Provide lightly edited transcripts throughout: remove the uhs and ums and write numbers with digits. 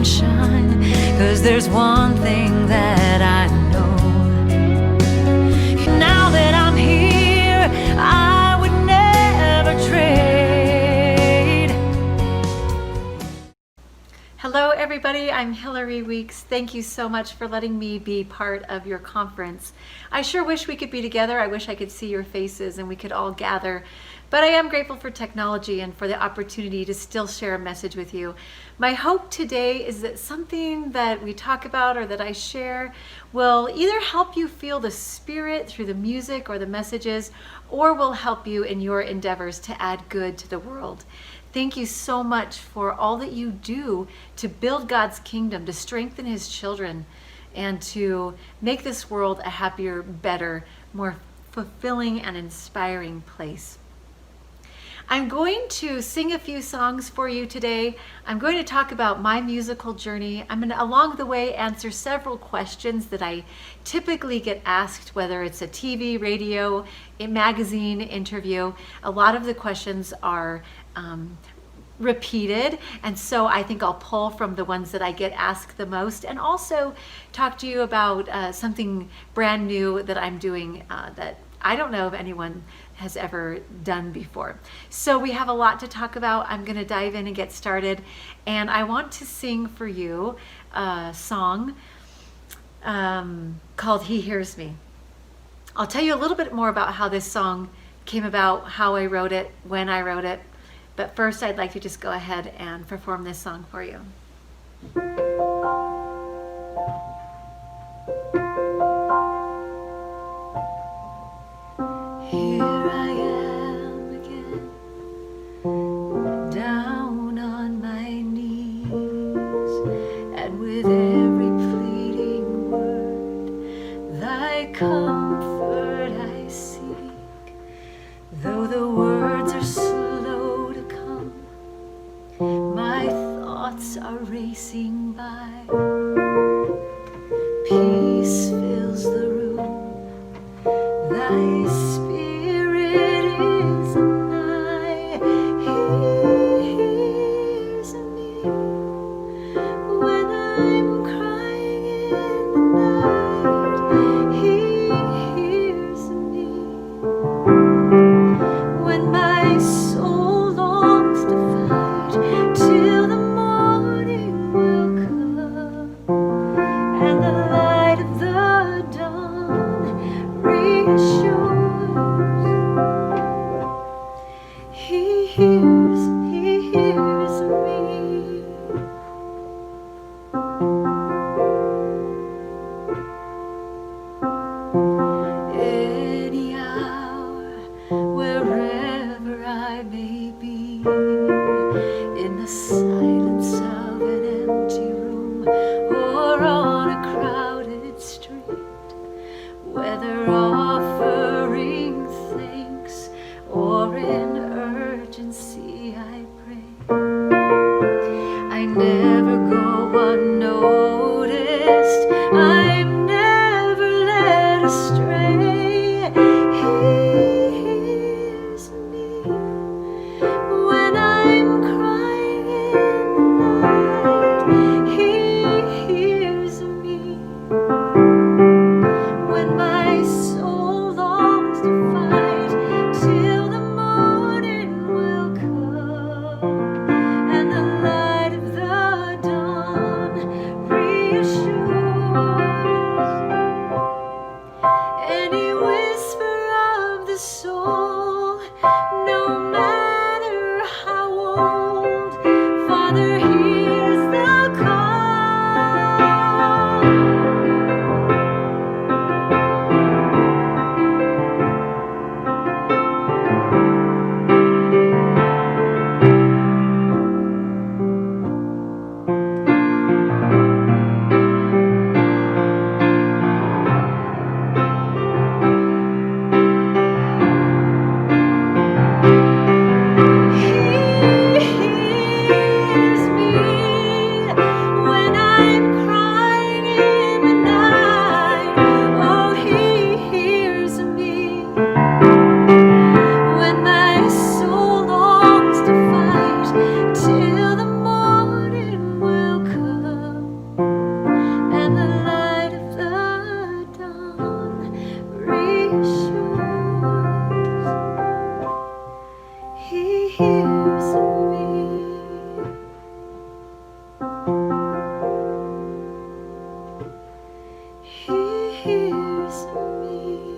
sunshine, 'cause there's one thing that I know. Now that I'm here, I would never trade. Hello everybody, I'm Hilary Weeks. Thank you so much for letting me be part of your conference. I sure wish we could be together. I wish I could see your faces and we could all gather. But I am grateful for technology and for the opportunity to still share a message with you. My hope today is that something that we talk about or that I share will either help you feel the spirit through the music or the messages, or will help you in your endeavors to add good to the world. Thank you so much for all that you do to build God's kingdom, to strengthen His children, and to make this world a happier, better, more fulfilling and inspiring place. I'm going to sing a few songs for you today. I'm going to talk about my musical journey. I'm going to, along the way, answer several questions that I typically get asked, whether it's a TV, radio, a magazine interview. A lot of the questions are repeated, and so I think I'll pull from the ones that I get asked the most, and also talk to you about something brand new that I'm doing that I don't know if anyone has ever done before. So we have a lot to talk about. I'm going to dive in and get started, and I want to sing for you a song called He Hears Me. I'll tell you a little bit more about how this song came about, how I wrote it, when I wrote it, but first I'd like to just go ahead and perform this song for you. Here I am again, down on my knees, and with every pleading word, thy comfort I seek. Though the words are slow to come, my thoughts are racing by. Peace fills the room, thy spirit is nigh. He hears me when I'm crying in the night. He hears me when my soul longs to fight, till the morning will come and the light of the dawn reassures. He hears me. Any hour, wherever I may be, in the silence of an empty room or on a crowded street, whether offering thanks or in urgency, I pray. I never go unnoticed, I'm never led astray. He hears me when I'm He hears me. He hears me.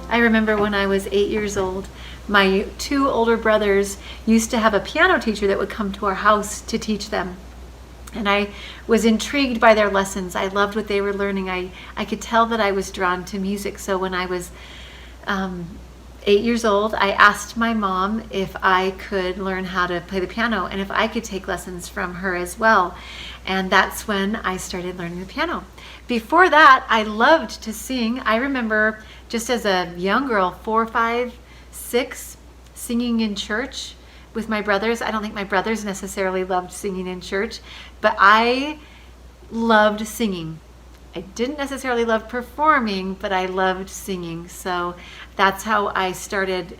I remember when I was 8 years old, my two older brothers used to have a piano teacher that would come to our house to teach them. And I was intrigued by their lessons. I loved what they were learning. I could tell that I was drawn to music. So when I was 8 years old, I asked my mom if I could learn how to play the piano and if I could take lessons from her as well. And that's when I started learning the piano. Before that, I loved to sing. I remember just as a young girl, 4, 5, 6, singing in church with my brothers. I don't think my brothers necessarily loved singing in church, but I loved singing. I didn't necessarily love performing, but I loved singing. So that's how I started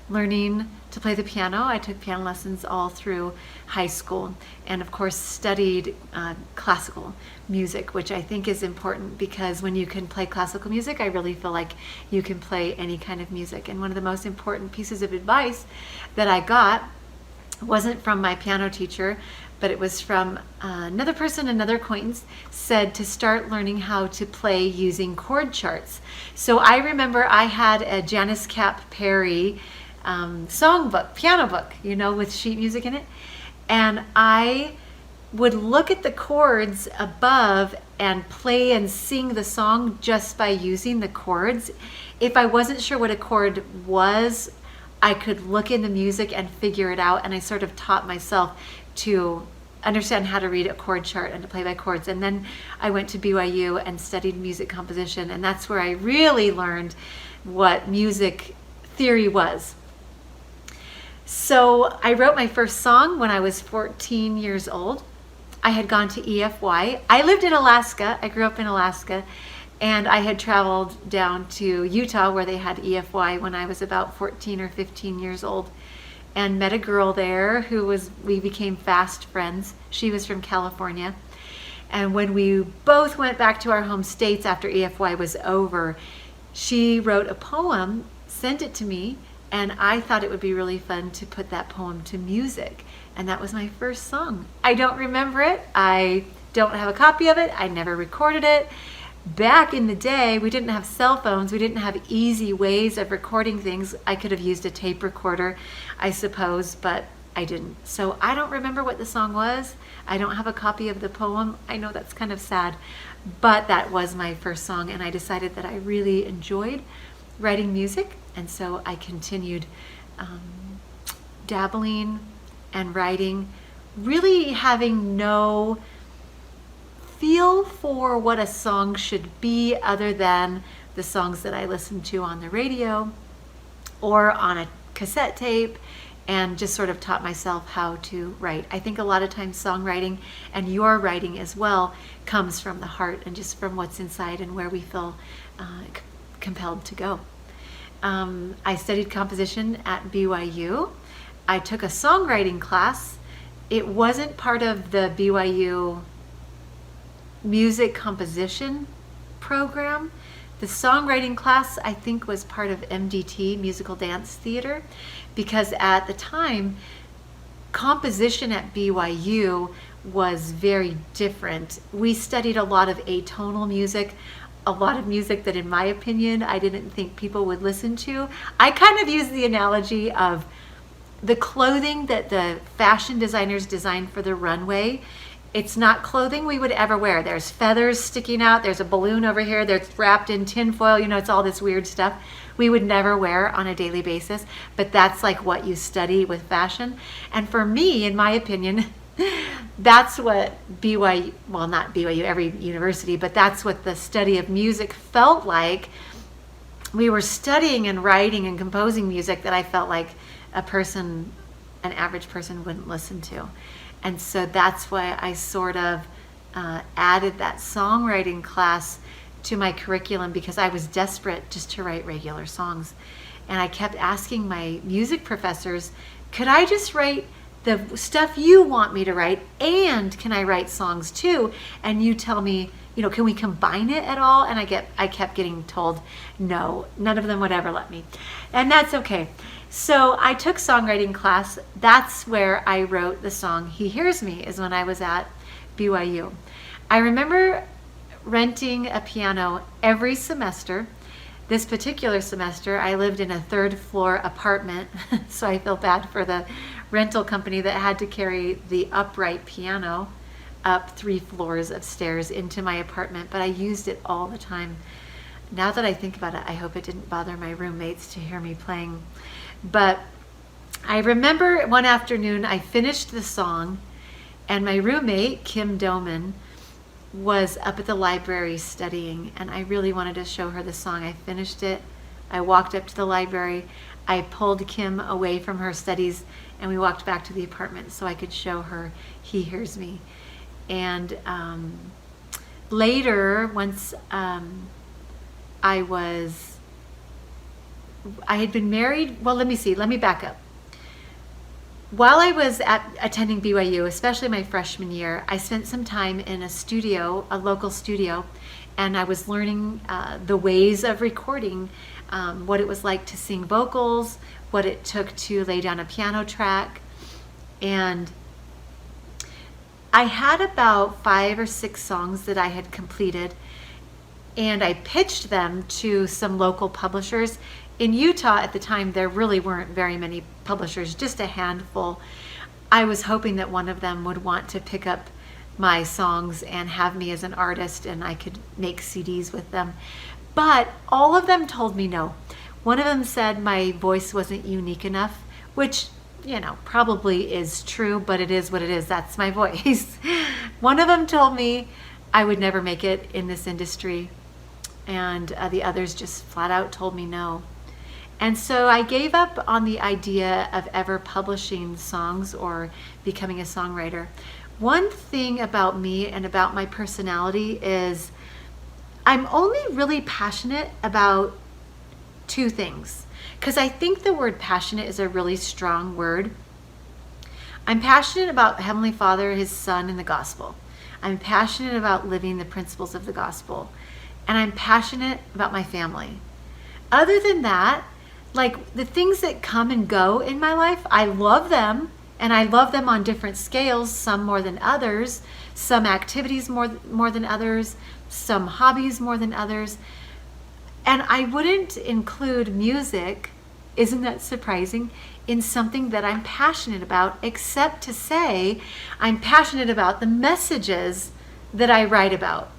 learning to play the piano. I took piano lessons all through high school and of course studied classical music, which I think is important because when you can play classical music, I really feel like you can play any kind of music. And one of the most important pieces of advice that I got wasn't from my piano teacher, but it was from another person, another acquaintance, said to start learning how to play using chord charts. So I remember I had a Janice Cap Perry songbook, piano book, with sheet music in it. And I would look at the chords above and play and sing the song just by using the chords. If I wasn't sure what a chord was, I could look in the music and figure it out. And I sort of taught myself to understand how to read a chord chart and to play by chords. And then I went to BYU and studied music composition. And that's where I really learned what music theory was. So I wrote my first song when I was 14 years old. I had gone to EFY. I lived in Alaska. I grew up in Alaska. And I had traveled down to Utah where they had EFY when I was about 14 or 15 years old and met a girl there we became fast friends. She was from California. And when we both went back to our home states after EFY was over, she wrote a poem, sent it to me, and I thought it would be really fun to put that poem to music. And that was my first song. I don't remember it. I don't have a copy of it. I never recorded it. Back in the day, we didn't have cell phones. We didn't have easy ways of recording things. I could have used a tape recorder, I suppose, but I didn't. So I don't remember what the song was. I don't have a copy of the poem. I know that's kind of sad, but that was my first song, and I decided that I really enjoyed writing music, and so I continued dabbling and writing, really having no feel for what a song should be other than the songs that I listened to on the radio or on a cassette tape, and just sort of taught myself how to write. I think a lot of times songwriting and your writing as well comes from the heart and just from what's inside and where we feel compelled to go. I studied composition at BYU. I took a songwriting class. It wasn't part of the BYU music composition program. The songwriting class, I think, was part of MDT, musical dance theater, because at the time, composition at BYU was very different. We studied a lot of atonal music, a lot of music that, in my opinion, I didn't think people would listen to. I kind of use the analogy of the clothing that the fashion designers designed for the runway. It's not clothing we would ever wear. There's feathers sticking out. There's a balloon over here that's wrapped in tinfoil. It's all this weird stuff we would never wear on a daily basis. But that's like what you study with fashion. And for me, in my opinion, that's what BYU, well, not BYU, every university, but that's what the study of music felt like. We were studying and writing and composing music that I felt like an average person wouldn't listen to. And so that's why I sort of added that songwriting class to my curriculum, because I was desperate just to write regular songs. And I kept asking my music professors, could I just write the stuff you want me to write, and can I write songs too? And you tell me, can we combine it at all? And I kept getting told, no, none of them would ever let me. And that's okay. So I took songwriting class. That's where I wrote the song He Hears Me, is when I was at BYU. I remember renting a piano every semester. This particular semester, I lived in a 3rd floor apartment, so I feel bad for the rental company that had to carry the upright piano up 3 floors of stairs into my apartment, but I used it all the time. Now that I think about it, I hope it didn't bother my roommates to hear me playing. But I remember one afternoon I finished the song, and my roommate, Kim Doman, was up at the library studying, and I really wanted to show her the song. I finished it. I walked up to the library. I pulled Kim away from her studies, and we walked back to the apartment so I could show her He Hears Me. And later, once I had been married. Well, let me back up. While I was attending BYU, especially my freshman year, I spent some time in a local studio, and I was learning the ways of recording, what it was like to sing vocals, what it took to lay down a piano track. And I had about 5 or 6 songs that I had completed, and I pitched them to some local publishers. In Utah at the time, there really weren't very many publishers, just a handful. I was hoping that one of them would want to pick up my songs and have me as an artist, and I could make CDs with them. But all of them told me no. One of them said my voice wasn't unique enough, which, probably is true, but it is what it is. That's my voice. One of them told me I would never make it in this industry, and the others just flat out told me no. And so I gave up on the idea of ever publishing songs or becoming a songwriter. One thing about me and about my personality is I'm only really passionate about 2 things, because I think the word passionate is a really strong word. I'm passionate about Heavenly Father, His Son, and the gospel. I'm passionate about living the principles of the gospel. And I'm passionate about my family. Other than that, like the things that come and go in my life, I love them, and I love them on different scales, some more than others, some activities more than others, some hobbies more than others. And I wouldn't include music, isn't that surprising, in something that I'm passionate about, except to say I'm passionate about the messages that I write about.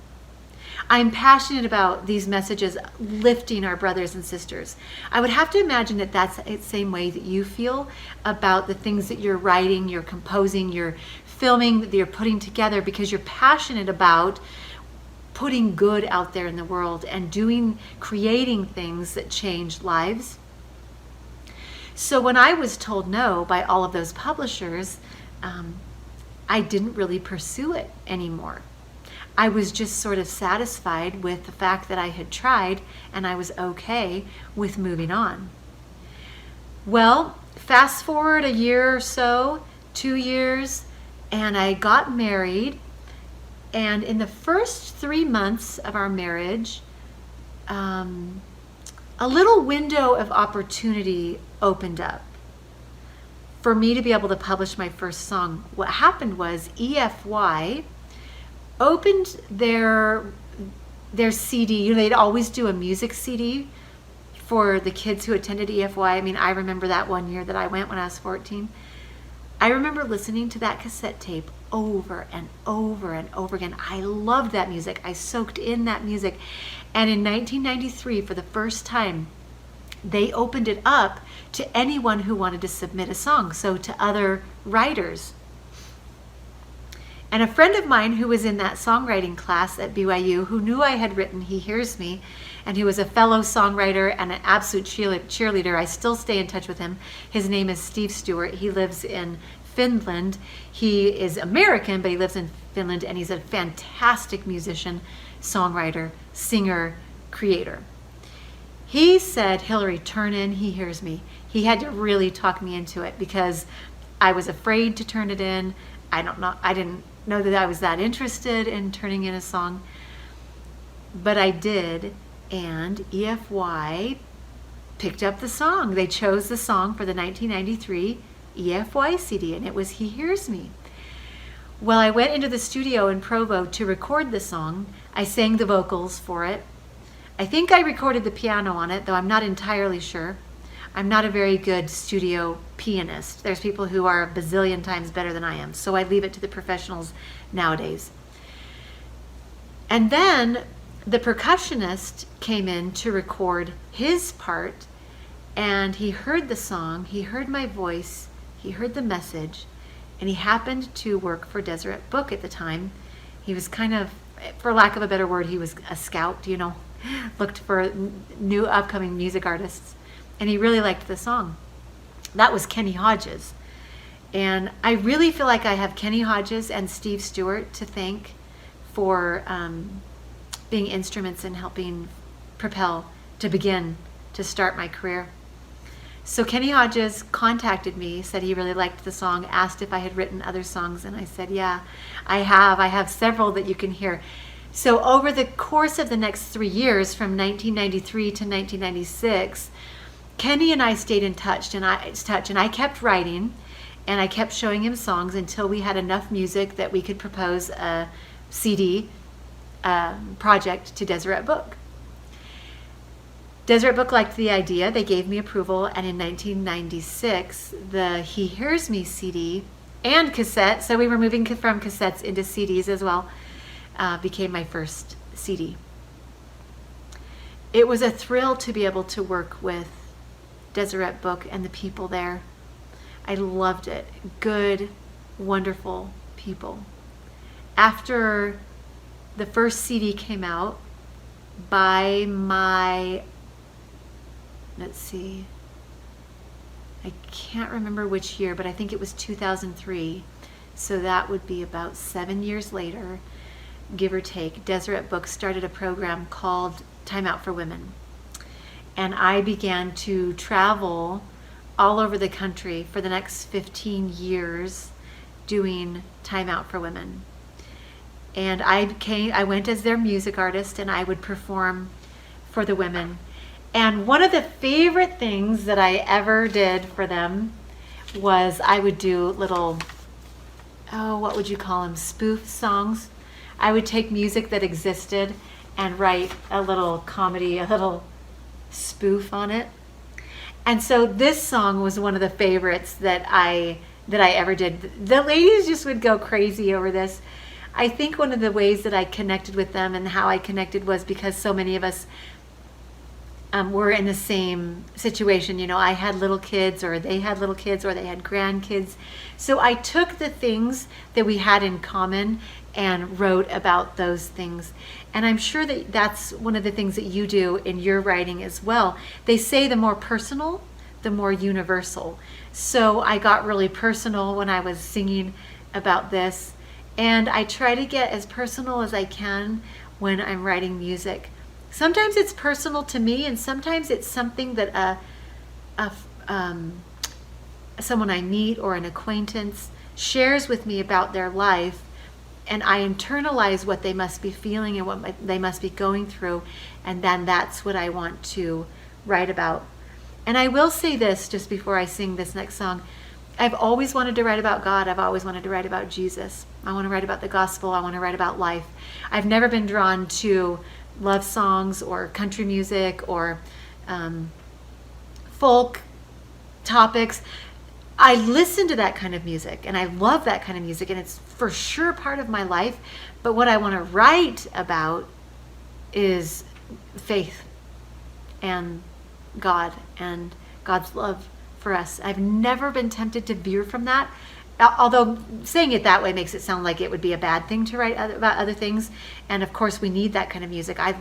I'm passionate about these messages lifting our brothers and sisters. I would have to imagine that that's the same way that you feel about the things that you're writing, you're composing, you're filming, that you're putting together, because you're passionate about putting good out there in the world and creating things that change lives. So when I was told no by all of those publishers, I didn't really pursue it anymore. I was just sort of satisfied with the fact that I had tried, and I was okay with moving on. Well, fast forward a year or so, 2 years, and I got married. And in the first 3 months of our marriage, a little window of opportunity opened up for me to be able to publish my first song. What happened was EFY opened their CD. They'd always do a music CD for the kids who attended EFY. I mean, I remember that one year that I went when I was 14. I remember listening to that cassette tape over and over and over again. I loved that music. I soaked in that music. And in 1993, for the first time, they opened it up to anyone who wanted to submit a song, so to other writers. And a friend of mine who was in that songwriting class at BYU, who knew I had written He Hears Me, and who was a fellow songwriter and an absolute cheerleader, I still stay in touch with him. His name is Steve Stewart. He lives in Finland. He is American, but he lives in Finland, and he's a fantastic musician, songwriter, singer, creator. He said, Hilary, turn in He Hears Me. He had to really talk me into it, because I was afraid to turn it in. I didn't know that I was that interested in turning in a song, but I did, and EFY picked up the song. They chose the song for the 1993 EFY CD, and it was He Hears Me. Well, I went into the studio in Provo to record the song. I sang the vocals for it. I think I recorded the piano on it, though I'm not entirely sure. I'm not a very good studio pianist. There's people who are a bazillion times better than I am, so I leave it to the professionals nowadays. And then the percussionist came in to record his part, and he heard the song, he heard my voice, he heard the message, and he happened to work for Deseret Book at the time. He was kind of, for lack of a better word, he was a scout, looked for new upcoming music artists. And he really liked the song. That was Kenny Hodges. And I really feel like I have Kenny Hodges and Steve Stewart to thank for being instruments in helping propel to start my career. So Kenny Hodges contacted me, said he really liked the song, asked if I had written other songs, and I said, yeah, I have. I have several that you can hear. So over the course of the next 3 years, from 1993 to 1996, Kenny and I stayed in touch, and I kept writing, and I kept showing him songs until we had enough music that we could propose a CD project to Deseret Book. Deseret Book liked the idea. They gave me approval, and in 1996, the He Hears Me CD and cassette, so we were moving from cassettes into CDs as well, became my first CD. It was a thrill to be able to work with Deseret Book and the people there. I loved it. Good, wonderful people. After the first CD came out, by my, let's see, I can't remember which year, but I think it was 2003. So that would be about 7 years later, give or take. Deseret Book started a program called Time Out for Women. And I began to travel all over the country for the next 15 years doing Time Out for Women. And I went as their music artist, and I would perform for the women. And one of the favorite things that I ever did for them was I would do little, what would you call them, spoof songs. I would take music that existed and write a little comedy, a little spoof on it. And so this song was one of the favorites that I ever did. The ladies just would go crazy over this. I think one of the ways that I connected with them and how I connected was because so many of us were in the same situation. I had little kids, or they had little kids, or they had grandkids. So I took the things that we had in common and wrote about those things. And I'm sure that that's one of the things that you do in your writing as well. They say the more personal, the more universal. So I got really personal when I was singing about this. And I try to get as personal as I can when I'm writing music. Sometimes it's personal to me, and sometimes it's something that someone I meet or an acquaintance shares with me about their life, and I internalize what they must be feeling and what they must be going through, and then that's what I want to write about. And I will say this just before I sing this next song. I've always wanted to write about God. I've always wanted to write about Jesus. I want to write about the gospel. I want to write about life. I've never been drawn to love songs or country music or folk topics. I listen to that kind of music, and I love that kind of music, and it's for sure part of my life. But what I want to write about is faith and God and God's love for us. I've never been tempted to veer from that, although saying it that way makes it sound like it would be a bad thing to write about other things. And of course we need that kind of music. I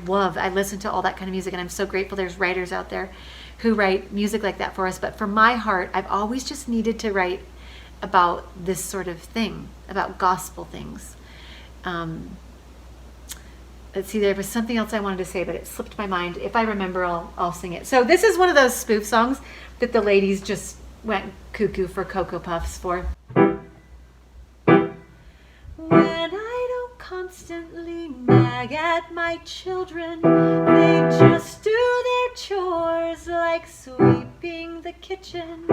listen to all that kind of music, and I'm so grateful there's writers out there who write music like that for us. But for my heart, I've always just needed to write about this sort of thing, about gospel things. Let's see, there was something else I wanted to say, but it slipped my mind. If I remember, I'll sing it. So this is one of those spoof songs that the ladies just went cuckoo for Cocoa Puffs for. When I don't constantly nag at my children, they just do their chores like sweeping the kitchen.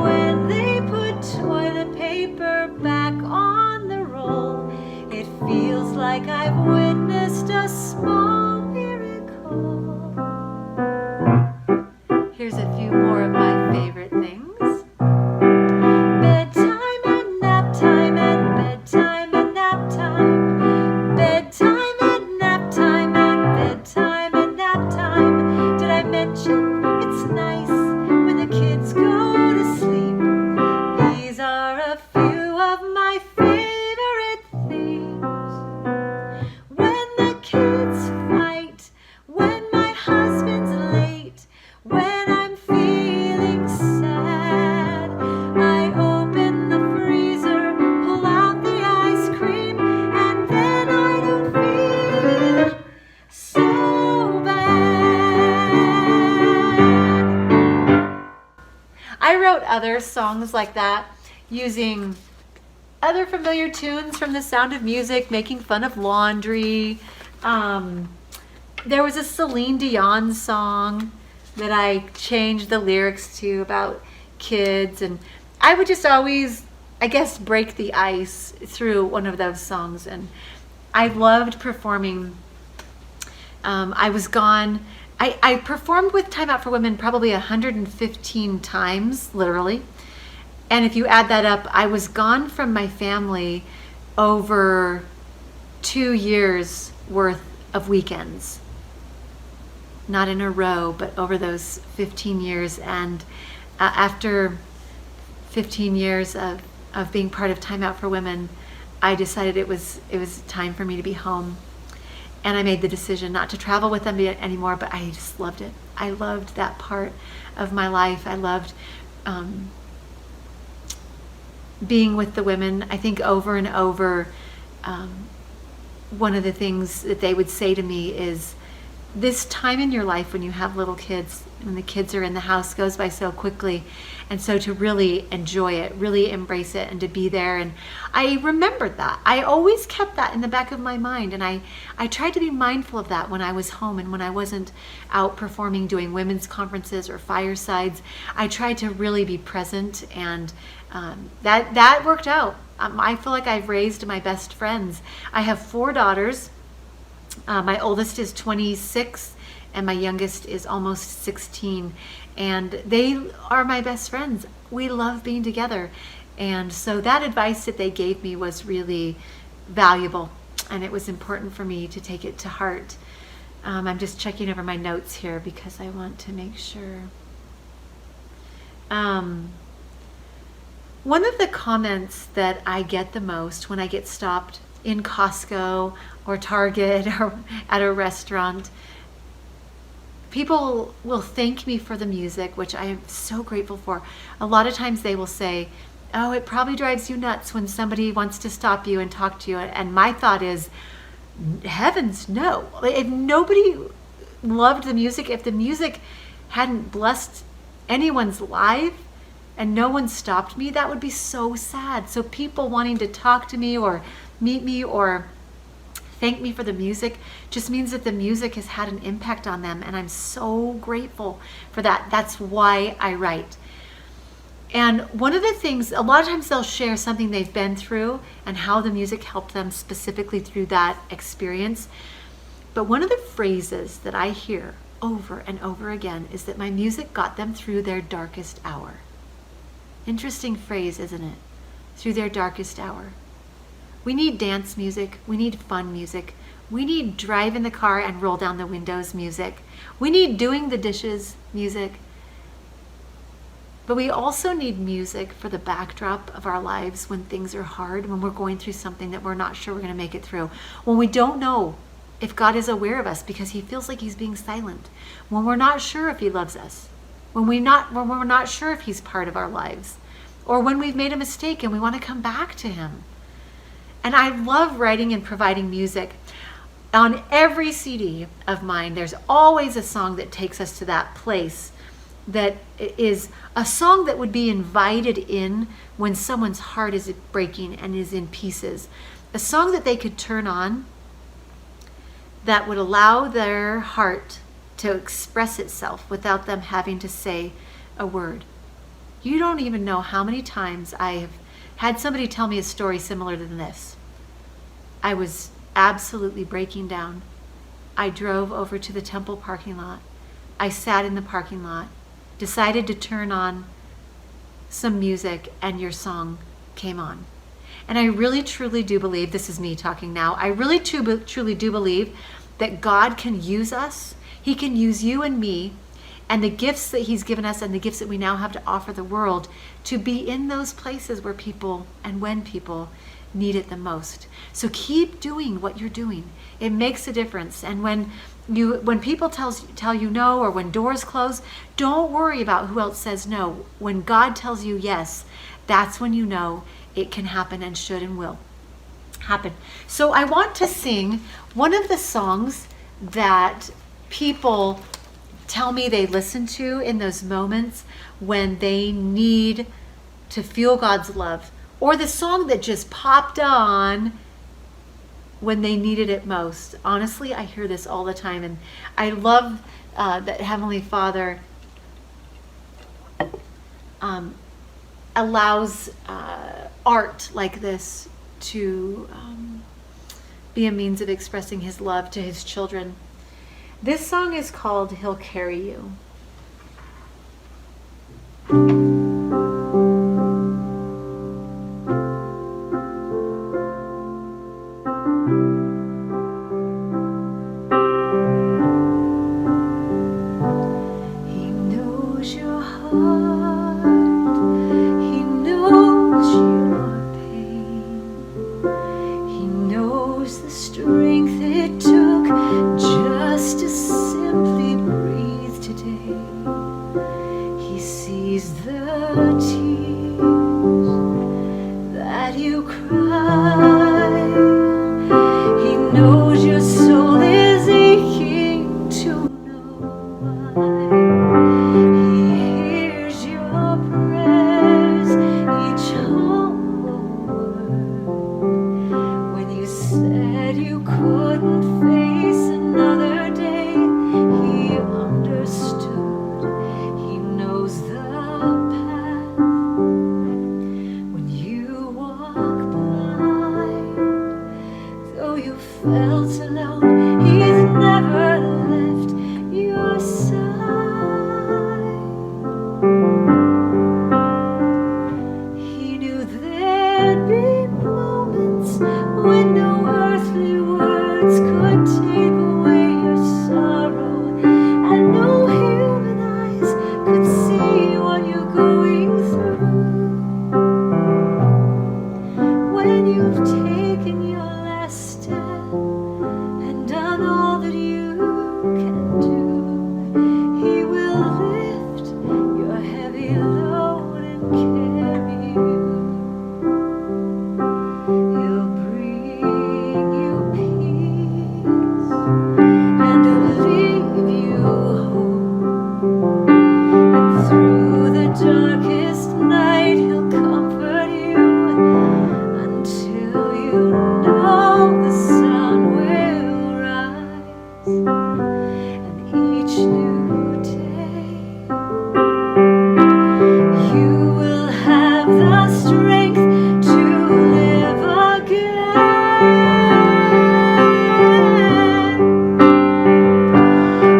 When they put toilet paper back on the roll, it feels like I've witnessed a small miracle. Here's a few more of my favorite things. Bedtime and nap time and bedtime and nap time. Bedtime and nap time and bedtime and nap time. Did I mention it's nice when the kids go to sleep? These are a few of my favorite things. When the kids fight, when my husband's late, when I'm feeling sad, I open the freezer, pull out the ice cream, and then I don't feel so bad. I wrote other songs like that using other familiar tunes from The Sound of Music, making fun of laundry. There was a Celine Dion song that I changed the lyrics to about kids, and I would just always, I guess, break the ice through one of those songs. And I loved performing. I was gone. I performed with Time Out for Women probably 115 times, literally. And if you add that up, I was gone from my family over 2 years worth of weekends. Not in a row, but over those 15 years. And after 15 years of being part of Time Out for Women, I decided it was time for me to be home. And I made the decision not to travel with them anymore, but I just loved it. I loved that part of my life. I loved being with the women. I think over and over, one of the things that they would say to me is, this time in your life when you have little kids, when the kids are in the house, goes by so quickly. And so to really enjoy it, really embrace it, and to be there. And I remembered that. I always kept that in the back of my mind. And I tried to be mindful of that when I was home and when I wasn't out performing, doing women's conferences or firesides. I tried to really be present, and that worked out. I feel like I've raised my best friends. I have 4 daughters. My oldest is 26 and my youngest is almost 16, and they are my best friends. We love being together. And so that advice that they gave me was really valuable, and it was important for me to take it to heart. I'm just checking over my notes here because I want to make sure. One of the comments that I get the most when I get stopped in Costco or Target or at a restaurant, people will thank me for the music, which I am so grateful for. A lot of times they will say, oh, it probably drives you nuts when somebody wants to stop you and talk to you. And my thought is, heavens no. If nobody loved the music, if the music hadn't blessed anyone's life and no one stopped me, that would be so sad. So people wanting to talk to me or meet me or thank me for the music just means that the music has had an impact on them, and I'm so grateful for that. That's why I write. And one of the things, a lot of times they'll share something they've been through and how the music helped them specifically through that experience. But one of the phrases that I hear over and over again is that my music got them through their darkest hour. Interesting phrase, isn't it? Through their darkest hour. We need dance music. We need fun music. We need drive in the car and roll down the windows music. We need doing the dishes music. But we also need music for the backdrop of our lives when things are hard, when we're going through something that we're not sure we're going to make it through, when we don't know if God is aware of us because he feels like he's being silent, when we're not sure if he loves us, when we're not sure if he's part of our lives, or when we've made a mistake and we want to come back to him. And I love writing and providing music. On every CD of mine, there's always a song that takes us to that place that is a song that would be invited in when someone's heart is breaking and is in pieces. A song that they could turn on that would allow their heart to express itself without them having to say a word. You don't even know how many times I have had somebody tell me a story similar to this. I was absolutely breaking down. I drove over to the temple parking lot. I sat in the parking lot, decided to turn on some music, and your song came on. And I really truly do believe, this is me talking now, I really truly do believe that God can use us. He can use you and me and the gifts that he's given us and the gifts that we now have to offer the world to be in those places where people and when people need it the most. So keep doing what you're doing. It makes a difference. And when people tell you no, or when doors close, don't worry about who else says no. When God tells you yes, that's when you know it can happen and should and will happen. So I want to sing one of the songs that people tell me they listen to in those moments when they need to feel God's love, or the song that just popped on when they needed it most. Honestly, I hear this all the time, and I love that Heavenly Father allows art like this to be a means of expressing his love to his children. This song is called "He'll Carry You." He knows your heart. He knows your pain. He knows the strength it took just to simply breathe today. He sees the tears that you cry. He knows your soul is aching to know why. He hears your prayers, each humble word. When you said you couldn't face another day, he understood. He knows the path. When you walk blind, though you felt alone, he's never left your side. He knew there'd be moments when no earthly words could take away your sorrow, and no human eyes could see what you're going through. When you've taken your last step and done all that you can do, he will lift your heavy load and carry you. He'll bring you peace and leave you hope. And through the darkest night, he'll comfort you until you know the sun will rise. And each new day, you will have the strength to live again.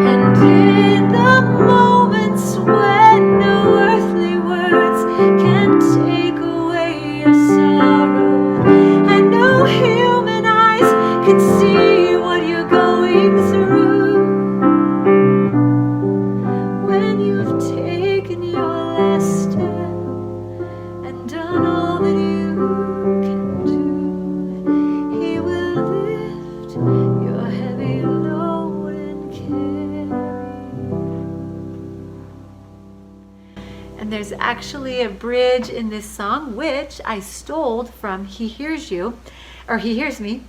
And in the moments when no earthly words can take away your sorrow, and no human eyes can see what you're going through, when you've taken your last step and done all that you can do, he will lift your heavy load and carry you. And there's actually a bridge in this song which I stole from He Hears You, or He Hears Me,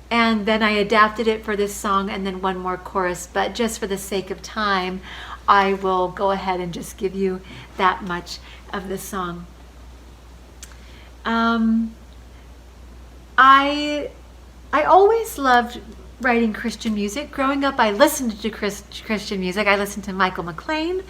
and then I adapted it for this song and then one more chorus. But just for the sake of time, I will go ahead and just give you that much of the song. I always loved writing Christian music. Growing up, I listened to Christian music. I listened to Michael McLean,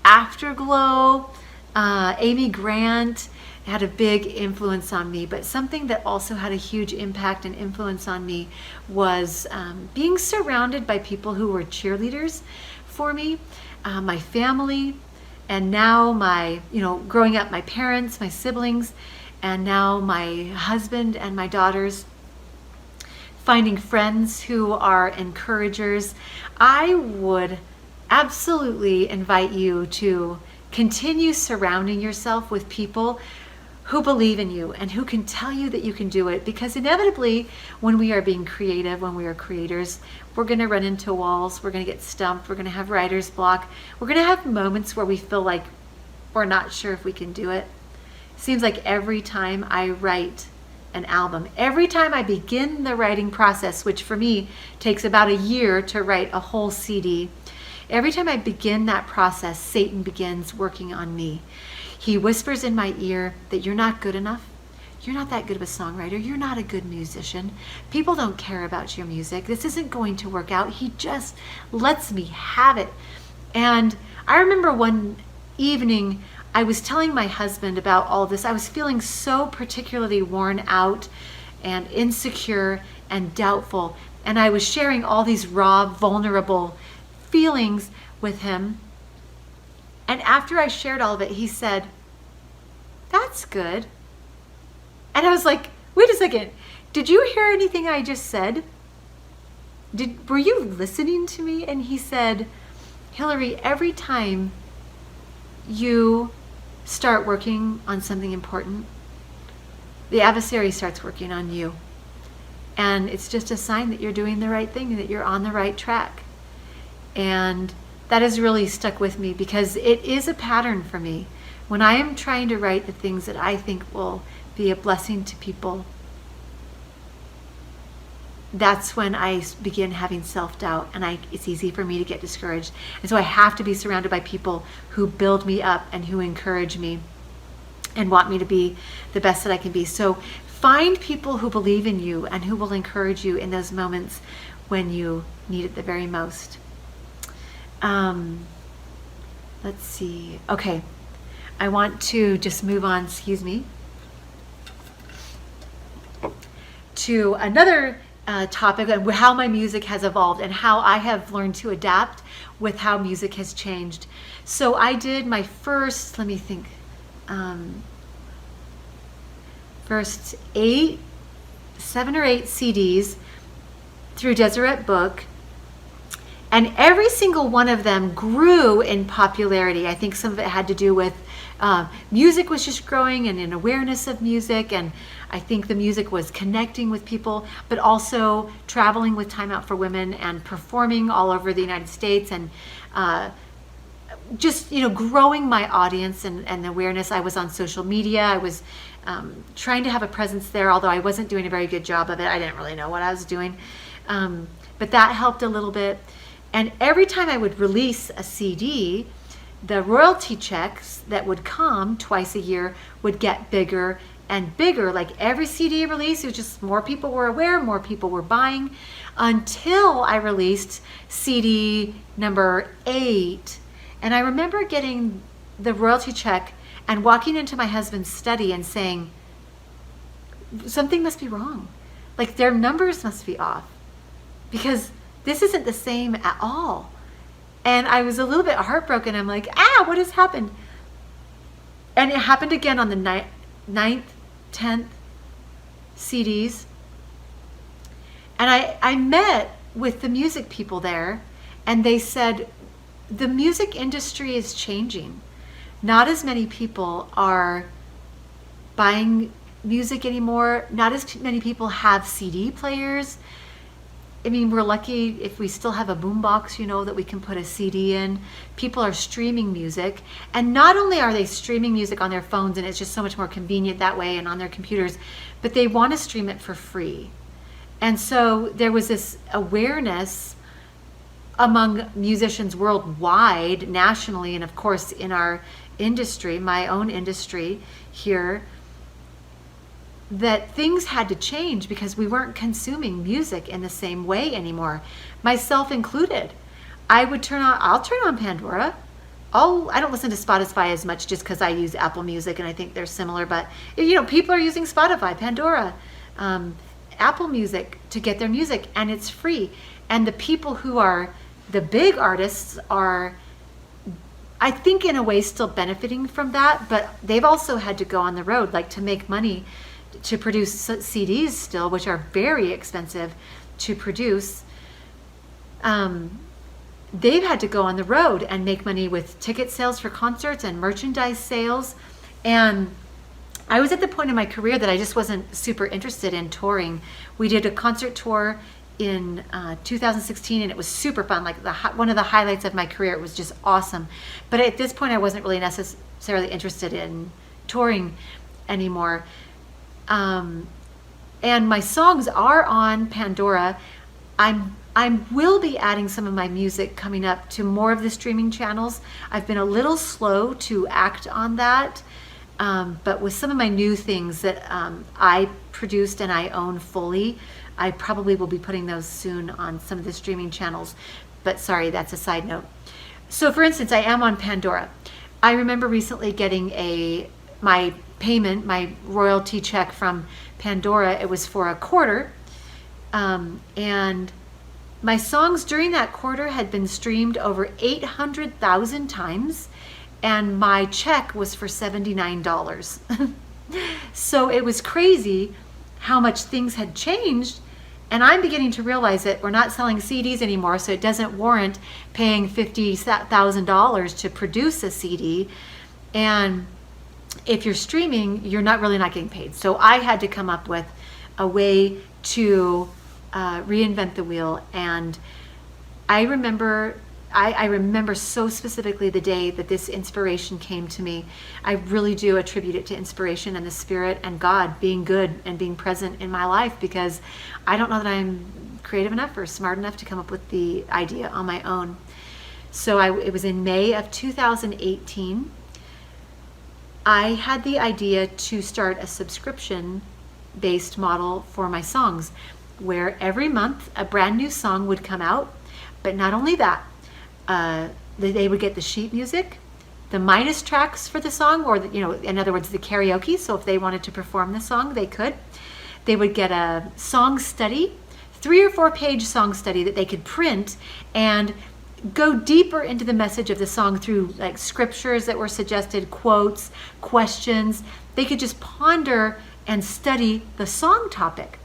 Afterglow, Amy Grant had a big influence on me. But something that also had a huge impact and influence on me was being surrounded by people who were cheerleaders for me, my family, and now growing up, my parents, my siblings, and now my husband and my daughters. Finding friends who are encouragers. I would absolutely invite you to continue surrounding yourself with people who believe in you and who can tell you that you can do it, because inevitably when we are being creative, when we are creators, we're going to run into walls, we're going to get stumped, we're going to have writer's block, we're going to have moments where we feel like we're not sure if we can do it. Seems like every time I write an album, every time I begin the writing process, which for me takes about a year to write a whole CD, every time I begin that process, Satan begins working on me. He whispers in my ear that you're not good enough. You're not that good of a songwriter. You're not a good musician. People don't care about your music. This isn't going to work out. He just lets me have it. And I remember one evening, I was telling my husband about all this. I was feeling so particularly worn out and insecure and doubtful. And I was sharing all these raw, vulnerable feelings with him. And after I shared all of it, he said, "That's good." And I was like, wait a second. Did you hear anything I just said? Were you listening to me? And he said, "Hilary, every time you start working on something important, the adversary starts working on you. And it's just a sign that you're doing the right thing and that you're on the right track." And that has really stuck with me, because it is a pattern for me. When I am trying to write the things that I think will be a blessing to people, that's when I begin having self-doubt, and it's easy for me to get discouraged. And so I have to be surrounded by people who build me up and who encourage me and want me to be the best that I can be. So find people who believe in you and who will encourage you in those moments when you need it the very most. Let's see. Okay. I want to just move on, to another topic on how my music has evolved and how I have learned to adapt with how music has changed. So I did my first, let me think, first 7 or 8 CDs through Deseret Book. And every single one of them grew in popularity. I think some of it had to do with music was just growing and an awareness of music. And I think the music was connecting with people, but also traveling with Time Out for Women and performing all over the United States, and just, growing my audience and awareness. I was on social media. I was trying to have a presence there, although I wasn't doing a very good job of it. I didn't really know what I was doing. But that helped a little bit. And every time I would release a CD, the royalty checks that would come twice a year would get bigger and bigger. Like every CD release, it was just more people were aware, more people were buying, until I released CD number 8. And I remember getting the royalty check and walking into my husband's study and saying, something must be wrong. Like their numbers must be off, because this isn't the same at all. And I was a little bit heartbroken. I'm like, what has happened? And it happened again on the 9th, 10th CDs. And I met with the music people there, and they said, the music industry is changing. Not as many people are buying music anymore. Not as many people have CD players. I mean, we're lucky if we still have a boombox, that we can put a CD in. People are streaming music. And not only are they streaming music on their phones, and it's just so much more convenient that way, and on their computers, but they want to stream it for free. And so there was this awareness among musicians worldwide, nationally, and of course in our industry, my own industry here, that things had to change because we weren't consuming music in the same way anymore, myself included. I'll turn on Pandora. I don't listen to Spotify as much just because I use Apple Music and I think they're similar, but people are using Spotify, Pandora, Apple Music to get their music, and it's free. And the people who are the big artists are, I think in a way, still benefiting from that, but they've also had to go on the road, like to make money to produce CDs still, which are very expensive to produce. They've had to go on the road and make money with ticket sales for concerts and merchandise sales. And I was at the point in my career that I just wasn't super interested in touring. We did a concert tour in 2016 and it was super fun, like one of the highlights of my career. It was just awesome. But at this point I wasn't really necessarily interested in touring anymore. And my songs are on Pandora. I will be adding some of my music coming up to more of the streaming channels. I've been a little slow to act on that, but with some of my new things that I produced and I own fully, I probably will be putting those soon on some of the streaming channels. But sorry, that's a side note. So for instance, I am on Pandora. I remember recently getting my payment, my royalty check from Pandora. It was for a quarter, and my songs during that quarter had been streamed over 800,000 times, and my check was for $79. So it was crazy how much things had changed, and I'm beginning to realize that we're not selling CDs anymore, so it doesn't warrant paying $50,000 to produce a CD. And if you're streaming, you're not getting paid. So I had to come up with a way to reinvent the wheel. And I remember so specifically the day that this inspiration came to me. I really do attribute it to inspiration and the Spirit and God being good and being present in my life, because I don't know that I'm creative enough or smart enough to come up with the idea on my own. So it was in May of 2018. I had the idea to start a subscription-based model for my songs, where every month a brand new song would come out. But not only that, they would get the sheet music, the minus tracks for the song, or in other words, the karaoke. So if they wanted to perform the song, they could. They would get a song study, 3 or 4 page song study that they could print and go deeper into the message of the song through like scriptures that were suggested, quotes, questions. They could just ponder and study the song topic.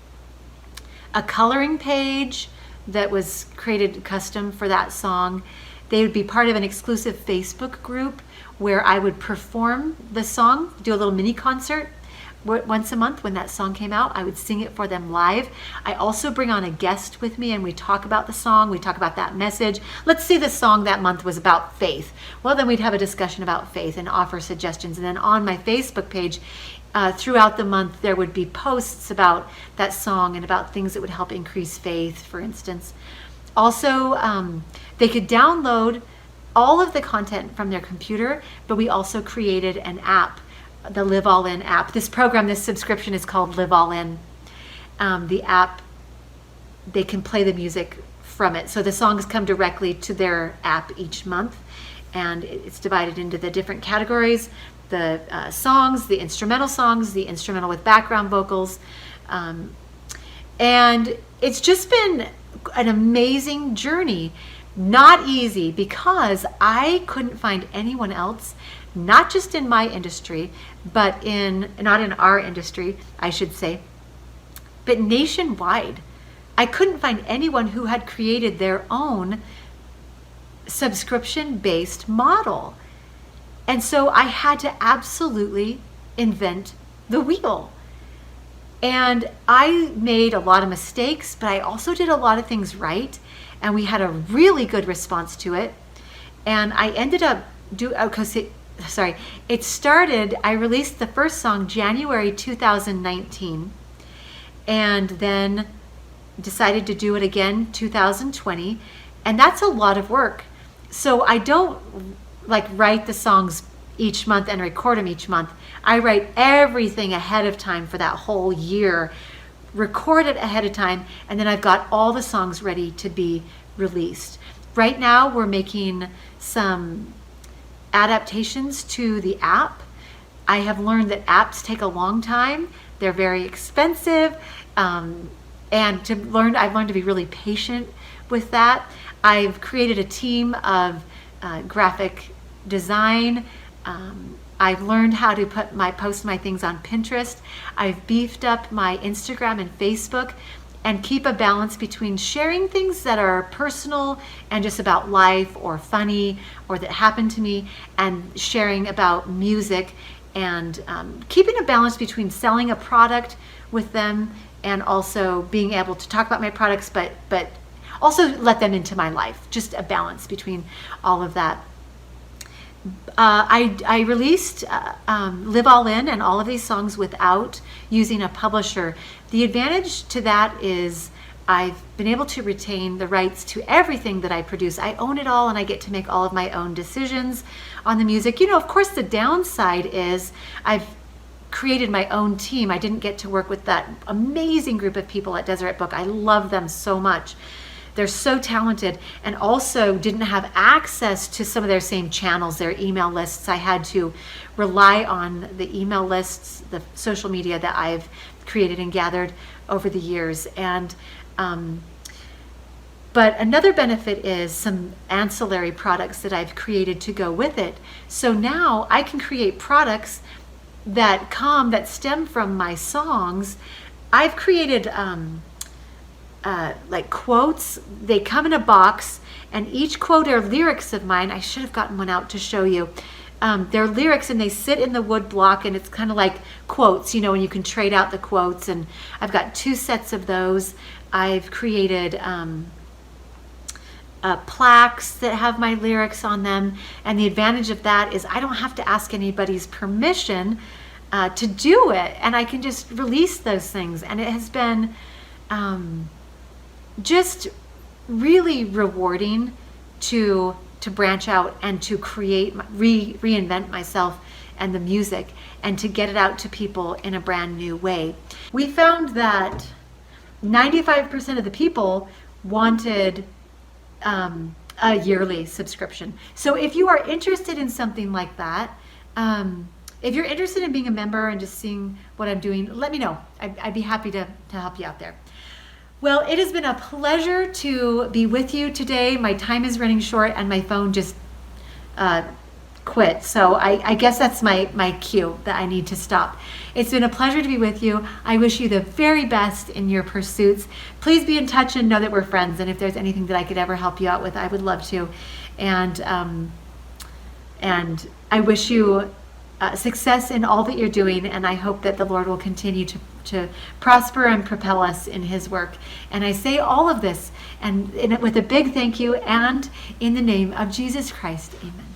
A coloring page that was created custom for that song. They would be part of an exclusive Facebook group where I would perform the song, do a little mini concert once a month. When that song came out, I would sing it for them live. I also bring on a guest with me and we talk about the song, we talk about that message. Let's say the song that month was about faith. Well, then we'd have a discussion about faith and offer suggestions. And then on my Facebook page, throughout the month, there would be posts about that song and about things that would help increase faith, for instance. Also, they could download all of the content from their computer, but we also created an app, the Live All In app. This subscription is called Live All In. The app, they can play the music from it. So the songs come directly to their app each month, and it's divided into the different categories. The songs, the instrumental with background vocals. And it's just been an amazing journey. Not easy, because I couldn't find anyone else, not just in my industry, but not in our industry, I should say, but nationwide. I couldn't find anyone who had created their own subscription-based model. And so I had to absolutely invent the wheel. And I made a lot of mistakes, but I also did a lot of things right. And we had a really good response to it. And I ended up it started, I released the first song January 2019, and then decided to do it again 2020. And that's a lot of work. So I don't like write the songs each month and record them each month. I write everything ahead of time for that whole year, record it ahead of time, and then I've got all the songs ready to be released. Right now we're making some adaptations to the app. I have learned that apps take a long time. They're very expensive. And I've learned to be really patient with that. I've created a team of graphic design. I've learned how to post my things on Pinterest. I've beefed up my Instagram and Facebook, and keep a balance between sharing things that are personal and just about life or funny or that happened to me, and sharing about music, and keeping a balance between selling a product with them and also being able to talk about my products, but also let them into my life. Just a balance between all of that. I released Live All In and all of these songs without using a publisher. The advantage to that is I've been able to retain the rights to everything that I produce. I own it all, and I get to make all of my own decisions on the music. You know, of course, the downside is I've created my own team. I didn't get to work with that amazing group of people at Deseret Book. I love them so much. They're so talented, and also didn't have access to some of their same channels, their email lists. I had to rely on the email lists, the social media that I've created and gathered over the years. And but another benefit is some ancillary products that I've created to go with it. So now I can create products that stem from my songs. I've created like quotes. They come in a box, and each quote are lyrics of mine. I should have gotten one out to show you. They're lyrics, and they sit in the wood block, and it's kind of like quotes, you know, and you can trade out the quotes. And I've got 2 sets of those. I've created plaques that have my lyrics on them, and the advantage of that is I don't have to ask anybody's permission to do it, and I can just release those things. And it has been just really rewarding to branch out and to create, reinvent myself and the music, and to get it out to people in a brand new way. We found that 95% of the people wanted a yearly subscription. So if you are interested in something like that, if you're interested in being a member and just seeing what I'm doing, let me know. I'd be happy to help you out there. Well, it has been a pleasure to be with you today. My time is running short, and my phone just quit. So I guess that's my cue that I need to stop. It's been a pleasure to be with you. I wish you the very best in your pursuits. Please be in touch and know that we're friends. And if there's anything that I could ever help you out with, I would love to. And I wish you success in all that you're doing, and I hope that the Lord will continue to prosper and propel us in His work. And I say all of this and with a big thank you, and in the name of Jesus Christ, amen.